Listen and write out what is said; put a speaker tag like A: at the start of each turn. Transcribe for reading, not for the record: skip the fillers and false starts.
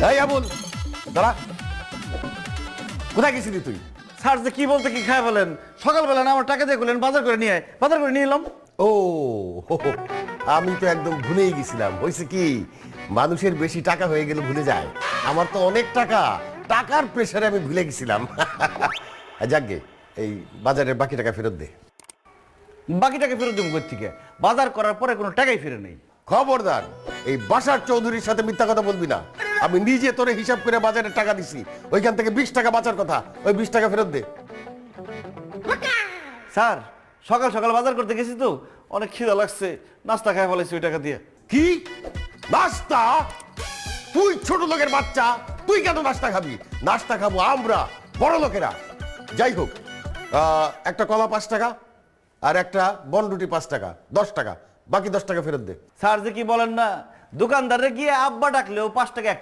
A: এই আবুল দাঁড়া, কোথায় গেছিলি তুই?
B: স্যার যে কি বলতে কি খায় বলেন, সকালবেলা না আমার টাকা দিয়ে বললেন বাজার করে নিয়ে আয়, বাজার করে নিয়ে এলাম।
A: ও হো, হো, আমি তো একদম ভুলেই গেছিলাম। হয়েছে কি, মানুষের বেশি টাকা হয়ে গেলে ভুলে যায়। আমার তো অনেক টাকা, টাকার প্রেসারে আমি ভুলে গেছিলাম। যাকগে, এই বাজারের বাকি টাকা ফেরত দে।
B: বাকি টাকা ফেরত দেবো কোথা থেকে? বাজার করার পরে কোনো টাকাই ফিরে নেই।
A: খবরদার এই বাসার চৌধুরীর সাথে মিথ্যা কথা বলবি না। আমি নিজে তোরে হিসাব করে বাজারে টাকা দিছি, ওইখান থেকে 20 টাকা বাঁচার কথা, ওই 20 টাকা ফেরত দে।
B: স্যার সকাল সকাল বাজার করতে গেছি তো, অনেক খিদা লাগছে, নাস্তা খাই ফেলেছি ওই টাকা দিয়ে।
A: কি নাস্তা? তুই ছোট লোকের বাচ্চা, তুই কেন নাস্তা খাবি? নাস্তা খাবো আমরা বড় লোকেরা। যাই হোক, একটা কলা 5 টাকা আর একটা বনরুটি 5 টাকা, 10 টাকা, বাকি 10 টাকা ফেরত দে।
B: স্যার যে কি বলেন না, দোকানদারে গিয়ে আব্বা ডাকলেও 5 টাকা